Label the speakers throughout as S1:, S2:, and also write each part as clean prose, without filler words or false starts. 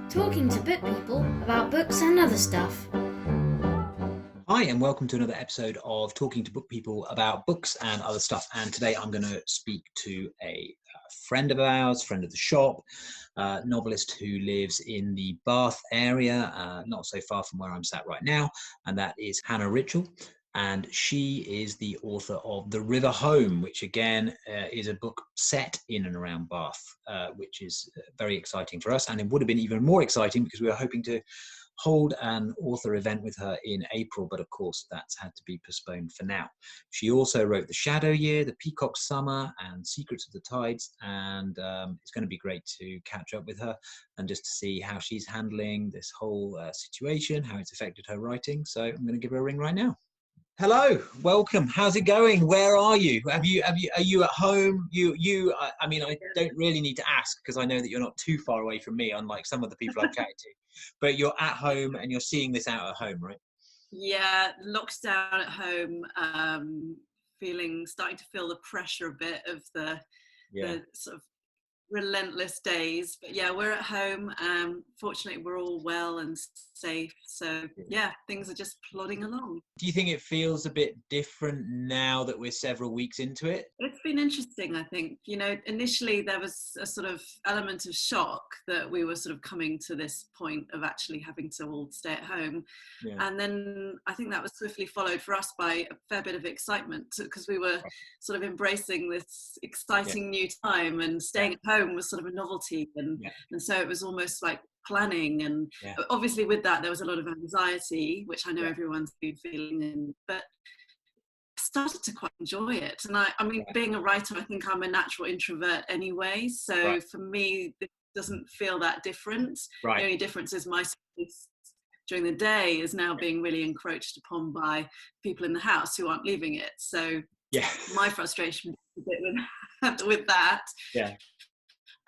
S1: talking to book people about books and other stuff.
S2: Hi, and welcome to another episode of Talking to Book People about books and other stuff. And today I'm going to speak to a friend of ours, friend of the shop, novelist who lives in the Bath area, not so far from where I'm sat right now, and that is Hannah Richell. And she is the author of The River Home, which again is a book set in and around Bath, which is very exciting for us. And it would have been even more exciting because we were hoping to hold an author event with her in April, but of course that's had to be postponed for now. She also wrote The Shadow Year, The Peacock Summer, and Secrets of the Tides, and it's going to be great to catch up with her and just to see how she's handling this whole situation, how it's affected her writing. So I'm going to give her a ring right now. Hello, welcome. How's it going? Where are you? Are you at home? I mean, I don't really need to ask because I know that you're not too far away from me, unlike some of the people I've chatted to. But you're at home and you're seeing this out at home, right?
S3: Yeah, locked down at home, starting to feel the pressure a bit of the sort of relentless days. But yeah, we're at home. Fortunately, we're all well and safe. So yeah, things are just plodding along.
S2: Do you think it feels a bit different now that we're several weeks into it?
S3: It's been interesting, I think. You know, initially there was a sort of element of shock that we were sort of coming to this point of actually having to all stay at home. Yeah. And then I think that was swiftly followed for us by a fair bit of excitement because we were sort of embracing this exciting new time, and staying at home was sort of a novelty. And so it was almost like planning, and obviously with that there was a lot of anxiety, which I know everyone's been feeling, but I started to quite enjoy it. And I mean, being a writer, I think I'm a natural introvert anyway, so for me it doesn't feel that different. The only difference is my space during the day is now being really encroached upon by people in the house who aren't leaving it, so my frustration is a bit with that.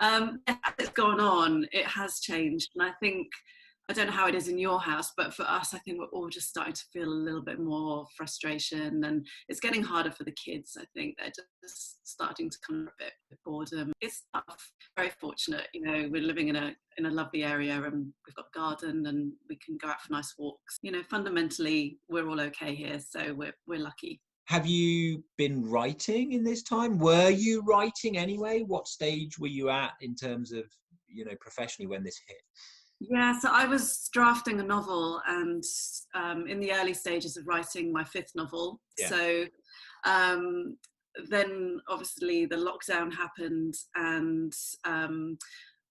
S3: As it's gone on, it has changed, and I don't know how it is in your house, but for us, I think we're all just starting to feel a little bit more frustration, and it's getting harder for the kids. I think they're just starting to come a bit with boredom. It's tough. Very fortunate, you know, we're living in a lovely area, and we've got a garden, and we can go out for nice walks. You know, fundamentally, we're all okay here, so we're lucky.
S2: Have you been writing in this time? Were you writing anyway? What stage were you at in terms of, you know, professionally when this hit?
S3: Yeah, so I was drafting a novel, and in the early stages of writing my fifth novel. So then obviously the lockdown happened, and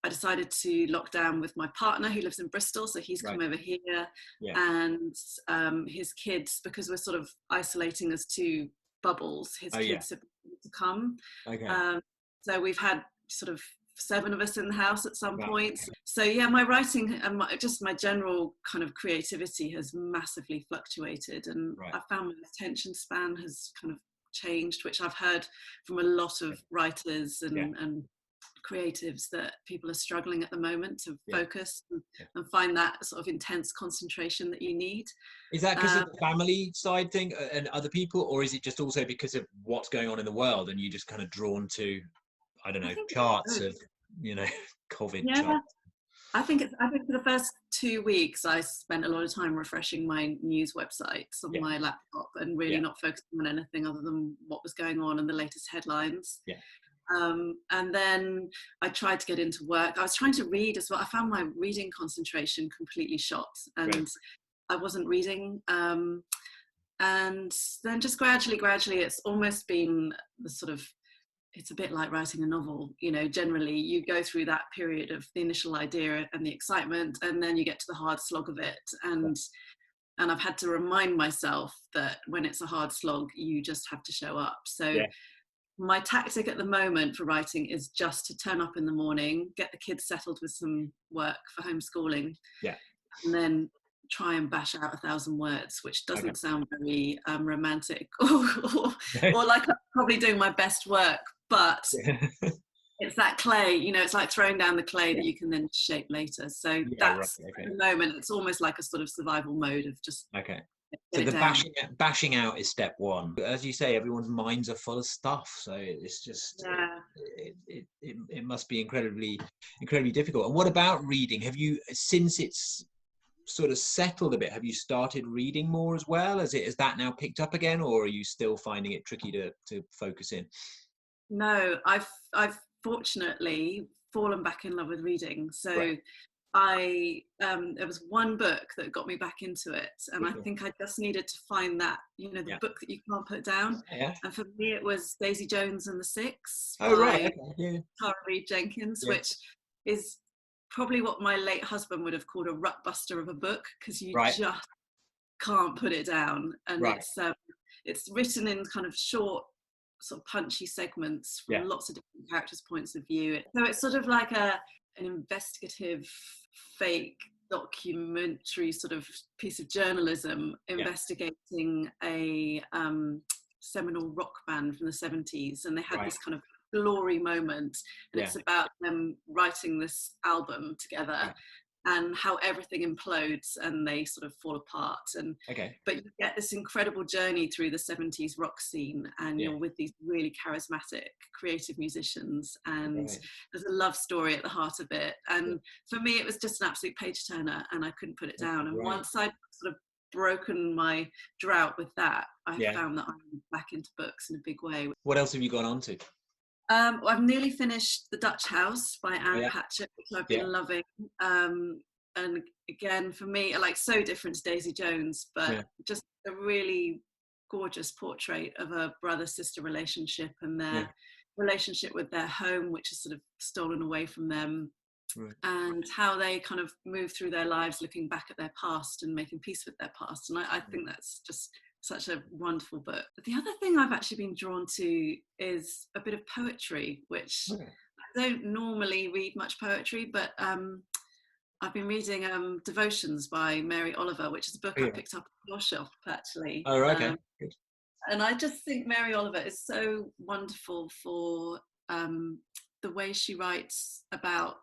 S3: I decided to lock down with my partner who lives in Bristol, so he's come over here, and his kids, because we're sort of isolating as two bubbles, his kids have to come. So we've had sort of 7 of us in the house at some point. So yeah, my writing and just my general kind of creativity has massively fluctuated, and I found my attention span has kind of changed, which I've heard from a lot of writers and creatives, that people are struggling at the moment to focus and find that sort of intense concentration that you need.
S2: Is that because of the family side thing and other people, or is it just also because of what's going on in the world and you're just kind of drawn to, I don't know, charts of, you know, COVID charts?
S3: I think for the first 2 weeks I spent a lot of time refreshing my news websites on my laptop and really not focusing on anything other than what was going on and the latest headlines. And then I tried to get into work. I was trying to read as well. I found my reading concentration completely shot, and I wasn't reading. And then just gradually, it's almost been the sort of, it's a bit like writing a novel. You know, generally you go through that period of the initial idea and the excitement, and then you get to the hard slog of it. And I've had to remind myself that when it's a hard slog, you just have to show up. So my tactic at the moment for writing is just to turn up in the morning, get the kids settled with some work for homeschooling, and then try and bash out 1,000 words, which doesn't sound very romantic or like I'm probably doing my best work, but it's that clay, you know, it's like throwing down the clay that you can then shape later. So that's at the moment, it's almost like a sort of survival mode of just
S2: So the bashing out is step one. As you say, everyone's minds are full of stuff, so it's just it must be incredibly difficult. And what about reading? Have you, since it's sort of settled a bit, have you started reading more as well? Has that now picked up again, or are you still finding it tricky to focus in?
S3: No, I've fortunately fallen back in love with reading. So
S2: Right.
S3: there was one book that got me back into it, and I think I just needed to find that, the book that you can't put down.
S2: Yeah.
S3: And for me, it was Daisy Jones and the Six
S2: Oh,
S3: by
S2: right. Okay. Yeah.
S3: Tara Reid Jenkins,
S2: Yeah.
S3: which is probably what my late husband would have called a rut buster of a book, because you
S2: Right.
S3: just can't put it down. And
S2: Right.
S3: it's written in kind of short, sort of punchy segments from lots of different characters' points of view. So it's sort of like an investigative, fake documentary sort of piece of journalism investigating a seminal rock band from the 70s, and they had this kind of glory moment, and it's about them writing this album together and how everything implodes and they sort of fall apart. But you get this incredible journey through the 70s rock scene, and you're with these really charismatic creative musicians, and there's a love story at the heart of it. And for me, it was just an absolute page turner, and I couldn't put it down. And once I'd sort of broken my drought with that, I found that I'm back into books in a big way.
S2: What else have you gone on to?
S3: I've nearly finished The Dutch House by Anne Patchett, which I've been loving. And again, for me, like, so different to Daisy Jones, but just a really gorgeous portrait of a brother-sister relationship and their relationship with their home, which is sort of stolen away from them. And how they kind of move through their lives looking back at their past and making peace with their past. And I think that's just such a wonderful book. But the other thing I've actually been drawn to is a bit of poetry, which I don't normally read much poetry, but I've been reading Devotions by Mary Oliver, which is a book I picked up at the bookshop, actually.
S2: Oh, okay. Good.
S3: And I just think Mary Oliver is so wonderful for the way she writes about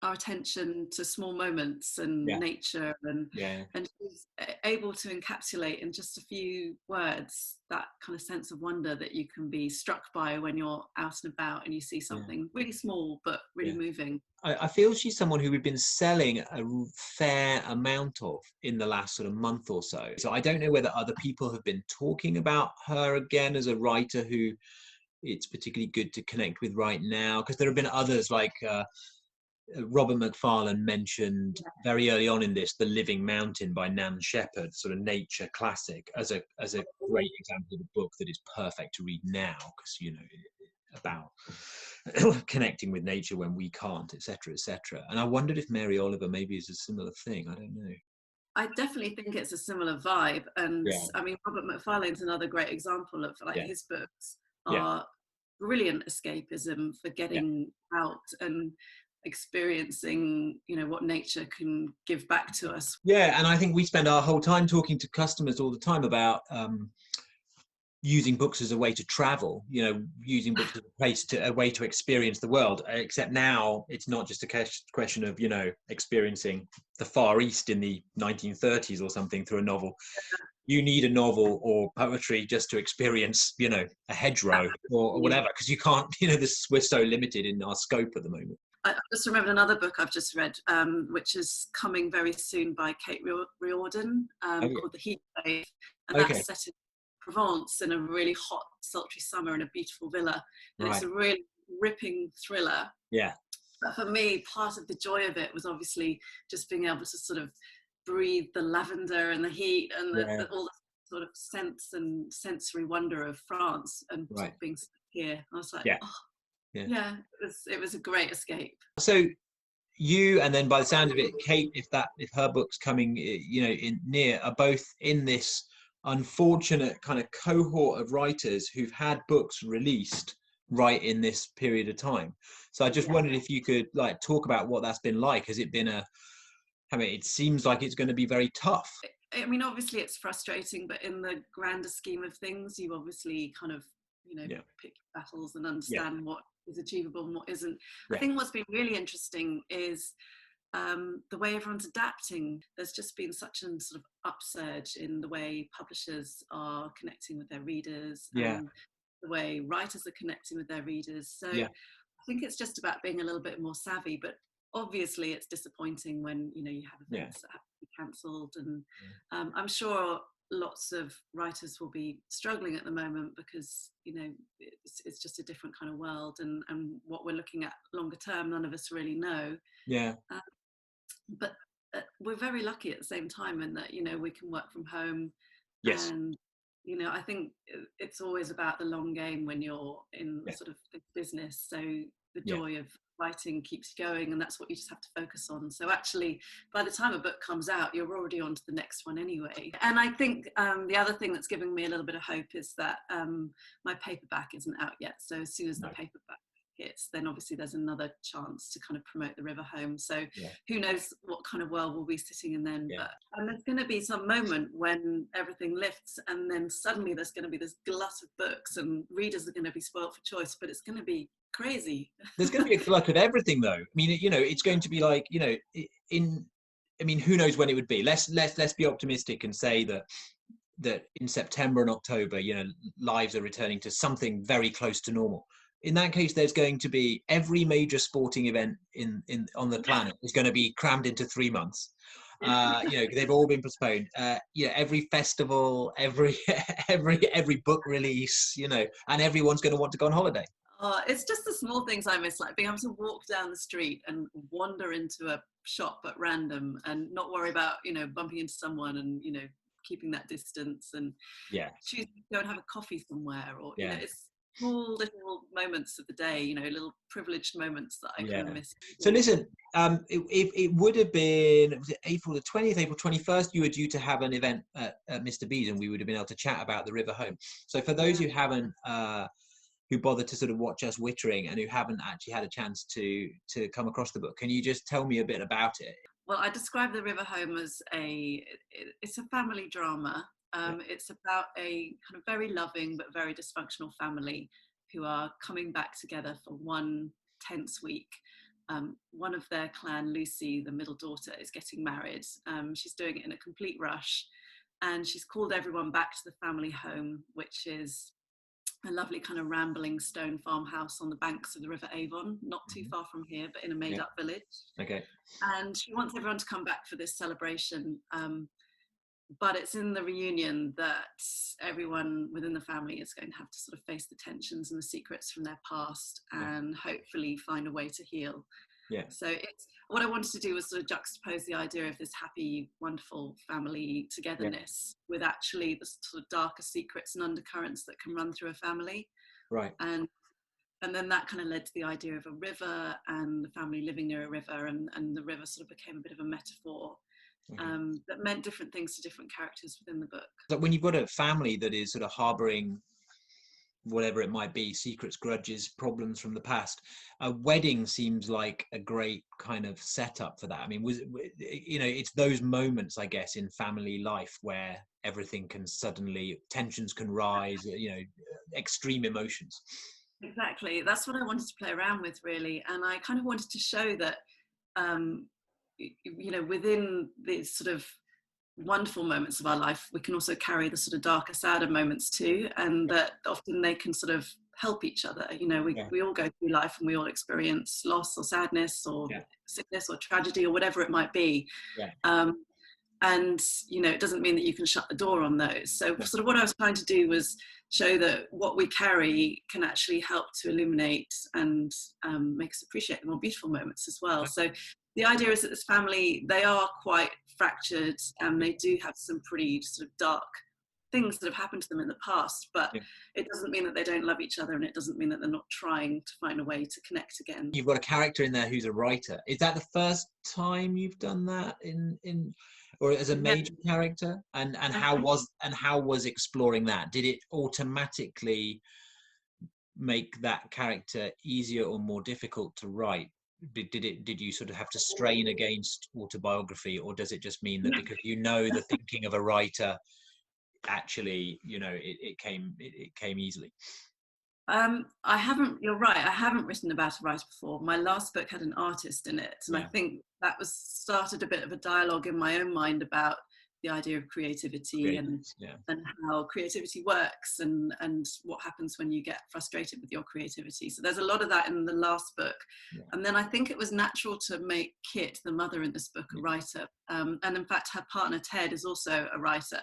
S3: our attention to small moments and nature, and she's able to encapsulate in just a few words that kind of sense of wonder that you can be struck by when you're out and about and you see something really small but really moving.
S2: I feel she's someone who we've been selling a fair amount of in the last sort of month or so. So I don't know whether other people have been talking about her again as a writer who it's particularly good to connect with right now, because there have been others like Robert Macfarlane mentioned very early on in this The Living Mountain by Nan Shepherd, sort of nature classic, as a great example of a book that is perfect to read now, because about connecting with nature when we can't, etc., etc. And I wondered if Mary Oliver maybe is a similar thing. I don't know.
S3: I definitely think it's a similar vibe, and I mean, Robert Macfarlane's another great example of his books are brilliant escapism for getting out and experiencing what nature can give back to us.
S2: And I think we spend our whole time talking to customers all the time about using books as a way to travel, using books as a way to experience the world, except now it's not just a question of experiencing the Far East in the 1930s or something through a novel. You need a novel or poetry just to experience a hedgerow or whatever, because you can't we're so limited in our scope at the moment.
S3: I just remembered another book I've just read, which is coming very soon by Kate Riordan, called The Heat Wave, and that's set in Provence in a really hot, sultry summer in a beautiful villa. And it's a really ripping thriller. But for me, part of the joy of it was obviously just being able to sort of breathe the lavender and the heat and all the sort of sense and sensory wonder of France and sort of being here. I was like, it was a great escape.
S2: So you, and then by the sound of it, Kate, if her book's coming, in near, are both in this unfortunate kind of cohort of writers who've had books released right in this period of time. So I just wondered if you could talk about what that's been like. Has it been it seems like it's going to be very tough.
S3: I mean, obviously it's frustrating, but in the grander scheme of things, you obviously kind of, pick battles and understand what is achievable and what isn't. I think what's been really interesting is the way everyone's adapting. There's just been such a sort of upsurge in the way publishers are connecting with their readers and the way writers are connecting with their readers. So I think it's just about being a little bit more savvy, but obviously it's disappointing when you have events that have to be cancelled, and I'm sure lots of writers will be struggling at the moment because it's just a different kind of world, and what we're looking at longer term, none of us really know. But we're very lucky at the same time in that we can work from home. And I think it's always about the long game when you're in sort of the business. So the joy of writing keeps you going, and that's what you just have to focus on. So actually, by the time a book comes out, you're already on to the next one anyway. And I think the other thing that's giving me a little bit of hope is that my paperback isn't out yet. So as soon as the paperback hits, then obviously there's another chance to kind of promote the River home. So who knows what kind of world we'll be sitting in then. And there's going to be some moment when everything lifts, and then suddenly there's going to be this glut of books, and readers are going to be spoilt for choice, but it's going to be crazy.
S2: There's going to be a glut of everything, though. I mean, it's going to be like, who knows when it would be. Let's be optimistic and say that in September and October, lives are returning to something very close to normal. In that case, there's going to be every major sporting event on the planet is going to be crammed into 3 months. They've all been postponed. Every festival, every book release, and everyone's going to want to go on holiday.
S3: It's just the small things I miss, like being able to walk down the street and wander into a shop at random and not worry about, bumping into someone and, keeping that distance, and choosing to go and have a coffee somewhere, or, it's small little moments of the day, little privileged moments that I kind of miss.
S2: So listen, it would have been, was it April the 20th, April 21st, you were due to have an event at Mr. B's, and we would have been able to chat about the River home. So for those who haven't, who bothered to sort of watch us wittering and who haven't actually had a chance to come across the book, can you just tell me a bit about it?
S3: Well, I describe the River home as it's a family drama. It's about a kind of very loving but very dysfunctional family who are coming back together for one tense week. One of their clan, Lucy, the middle daughter, is getting married. She's doing it in a complete rush, and she's called everyone back to the family home, which is a lovely kind of rambling stone farmhouse on the banks of the River Avon, not too far from here, but in a made-up village.
S2: Okay.
S3: And she wants everyone to come back for this celebration. But it's in the reunion that everyone within the family is going to have to sort of face the tensions and the secrets from their past, and hopefully find a way to heal. So what I wanted to do was sort of juxtapose the idea of this happy, wonderful family togetherness with actually the sort of darker secrets and undercurrents that can run through a family.
S2: Right.
S3: And then that kind of led to the idea of a river and the family living near a river, and the river sort of became a bit of a metaphor. That meant different things to different characters within the book.
S2: So when you've got a family that is sort of harboring whatever it might be, secrets, grudges, problems from the past, a wedding seems like a great kind of setup for that. I mean, it's those moments, I guess, in family life where everything can suddenly, tensions can rise, extreme emotions.
S3: Exactly. That's what I wanted to play around with, really. And I kind of wanted to show that within these sort of wonderful moments of our life, we can also carry the sort of darker, sadder moments too, and that often they can sort of help each other. We all go through life and we all experience loss or sadness or sickness or tragedy or whatever it might be. And it doesn't mean that you can shut the door on those. So sort of what I was trying to do was show that what we carry can actually help to illuminate and make us appreciate the more beautiful moments as well. So the idea is that this family, they are quite fractured, and they do have some pretty sort of dark things that have happened to them in the past, but it doesn't mean that they don't love each other, and it doesn't mean that they're not trying to find a way to connect again.
S2: You've got a character in there who's a writer. Is that the first time you've done that in or as a major character? And how was exploring that? Did it automatically make that character easier or more difficult to write? Did you sort of have to strain against autobiography, or does it just mean that because the thinking of a writer, actually it came easily?
S3: You're right, I haven't written about a writer before. My last book had an artist in it, and I think that started a bit of a dialogue in my own mind about the idea of creativity and how creativity works and what happens when you get frustrated with your creativity. So there's a lot of that in the last book. And then I think it was natural to make Kit, the mother in this book, a writer. And in fact, her partner Ted is also a writer.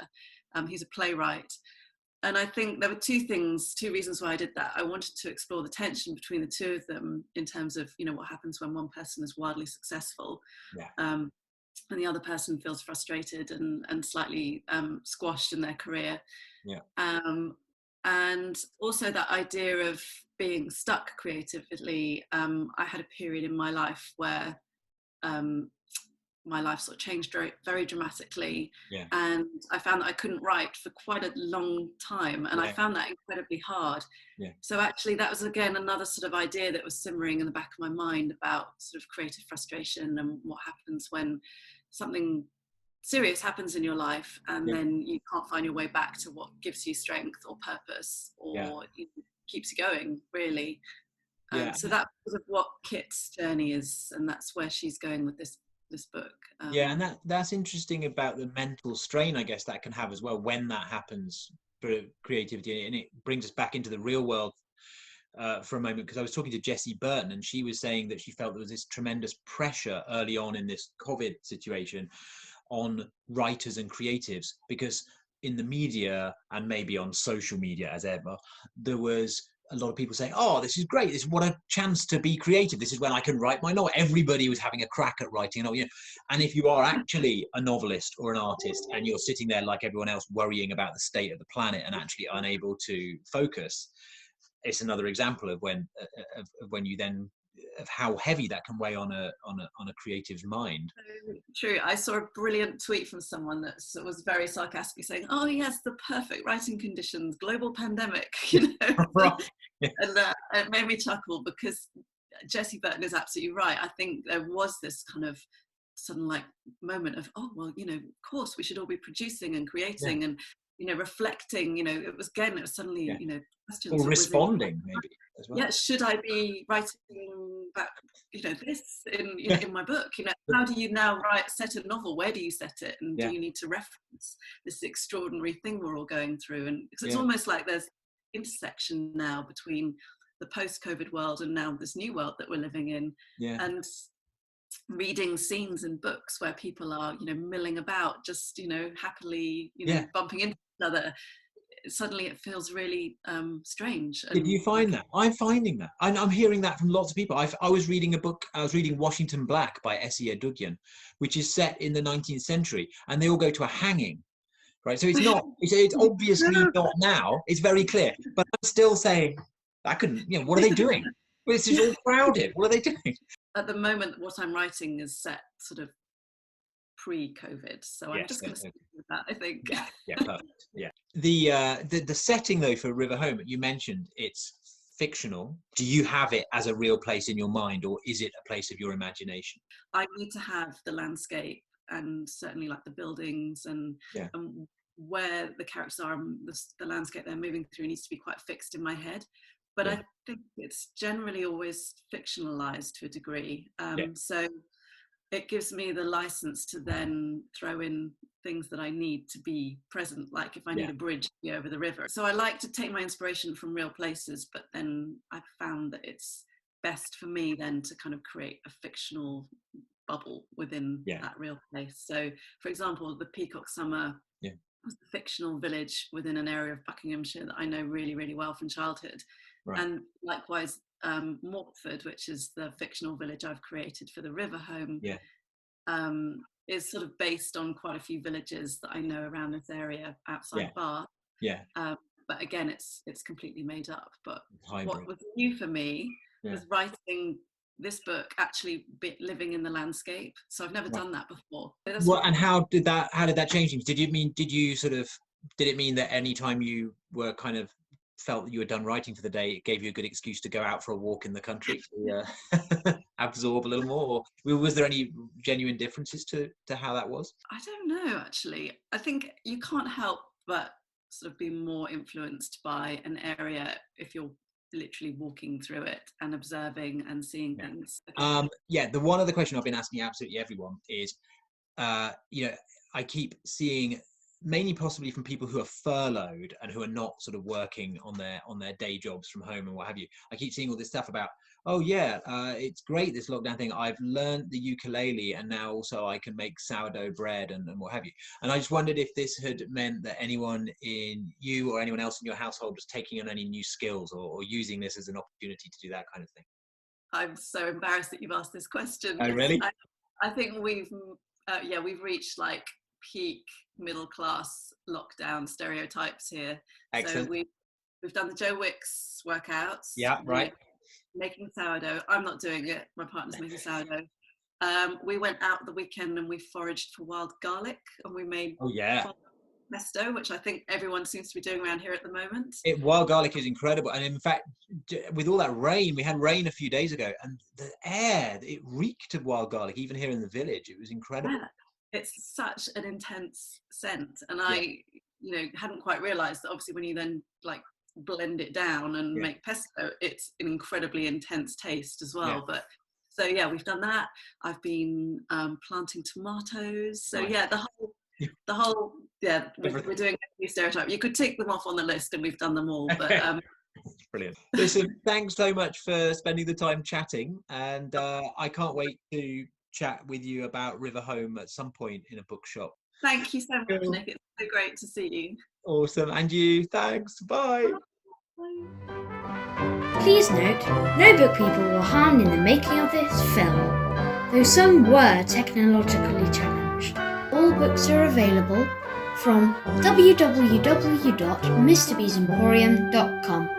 S3: He's a playwright. And I think there were two reasons why I did that. I wanted to explore the tension between the two of them in terms of, you know, what happens when one person is wildly successful and the other person feels frustrated and slightly squashed in their career. And also that idea of being stuck creatively. I had a period in my life where my life sort of changed very, very dramatically, and I found that I couldn't write for quite a long time, and I found that incredibly hard. So actually that was again another sort of idea that was simmering in the back of my mind about sort of creative frustration and what happens when something serious happens in your life and then you can't find your way back to what gives you strength or purpose or keeps you going, really. So that's sort of what Kit's journey is, and that's where she's going with this book.
S2: And that's interesting about the mental strain, I guess, that can have as well when that happens for creativity, and it brings us back into the real world for a moment, because I was talking to Jessie Burton and she was saying that she felt there was this tremendous pressure early on in this COVID situation on writers and creatives, because in the media and maybe on social media as ever, there was a lot of people saying, oh, this is great, this is what a chance to be creative, this is when I can write my novel. Everybody was having a crack at writing, you know. And if you are actually a novelist or an artist and you're sitting there like everyone else worrying about the state of the planet and actually unable to focus, it's another example of when you then, of how heavy that can weigh on a creative's mind.
S3: True. I saw a brilliant tweet from someone that was very sarcastically saying, oh yes, the perfect writing conditions, global pandemic, you know.
S2: Right.
S3: And it made me chuckle, because Jessie Burton is absolutely right. I think there was this kind of sudden like moment of, oh well, you know, of course we should all be producing and creating and, you know, reflecting, you know. It was suddenly, you know, questions
S2: or responding maybe as well.
S3: Should I be writing about, you know, this in my book? You know, how do you now set a novel? Where do you set it? And do you need to reference this extraordinary thing we're all going through? And because it's almost like there's intersection now between the post-COVID world and now this new world that we're living in. And reading scenes in books where people are, you know, milling about, just, you know, happily, you know, bumping into each other. Suddenly it feels really strange.
S2: Did you find that? I'm finding that. I'm hearing that from lots of people. I was reading a book, I was reading Washington Black by S.E. Edugyan, which is set in the 19th century, and they all go to a hanging, right? So it's not, it's obviously not now, it's very clear, but I'm still saying, I couldn't, you know, what are they doing? Well, this is all crowded, what are they doing?
S3: At the moment, what I'm writing is set sort of pre-COVID, so I'm just going to stick with that, I think.
S2: Perfect. The setting though for River Home, you mentioned it's fictional. Do you have it as a real place in your mind, or is it a place of your imagination?
S3: I need to have the landscape and certainly like the buildings and where the characters are and the landscape they're moving through needs to be quite fixed in my head. But I think it's generally always fictionalized to a degree. So it gives me the license to then throw in things that I need to be present, like if I need a bridge to be over the river. So I like to take my inspiration from real places, but then I've found that it's best for me then to kind of create a fictional bubble within that real place. So, for example, the Peacock Summer was a fictional village within an area of Buckinghamshire that I know really, really well from childhood. And likewise, Mortford, which is the fictional village I've created for the River Home, is sort of based on quite a few villages that I know around this area outside Bath. But again, it's completely made up. But what was new for me was writing this book, actually living in the landscape. So I've never done that before.
S2: And how did that change things? Did it mean that any time you were kind of felt that you were done writing for the day, it gave you a good excuse to go out for a walk in the country to absorb a little more? Or was there any genuine differences to how that was?
S3: I don't know, actually. I think you can't help but sort of be more influenced by an area if you're literally walking through it and observing and seeing things.
S2: The one other question I've been asking absolutely everyone is, you know, I keep seeing, mainly possibly from people who are furloughed and who are not sort of working on their day jobs from home and what have you. I keep seeing all this stuff about, oh yeah, it's great, this lockdown thing. I've learned the ukulele and now also I can make sourdough bread and what have you. And I just wondered if this had meant that anyone in you or anyone else in your household was taking on any new skills or using this as an opportunity to do that kind of thing.
S3: I'm so embarrassed that you've asked this question.
S2: Oh, really?
S3: I think we've reached like peak middle class lockdown stereotypes here.
S2: Excellent.
S3: So we've done the Joe Wicks workouts.
S2: Yeah, right.
S3: Making sourdough. I'm not doing it. My partner's making sourdough. We went out the weekend and we foraged for wild garlic and we made pesto, which I think everyone seems to be doing around here at the moment.
S2: Wild garlic is incredible, and in fact, with all that rain, we had rain a few days ago, and the air, it reeked of wild garlic, even here in the village. It was incredible.
S3: Yeah, it's such an intense scent, and I, hadn't quite realised that obviously when you then like blend it down and make pesto, it's an incredibly intense taste as well. But so we've done that. I've been planting tomatoes. So the whole we're doing a new stereotype. You could tick them off on the list, and we've done them all. But
S2: brilliant. Listen, thanks so much for spending the time chatting, and I can't wait to chat with you about River Home at some point in a bookshop.
S3: Thank you so much, Nick. It's so great to see you.
S2: Awesome, and you. Thanks. Bye.
S1: Please note, no book people were harmed in the making of this film, though some were technologically challenged. All books are available from www.mrbeesemporium.com.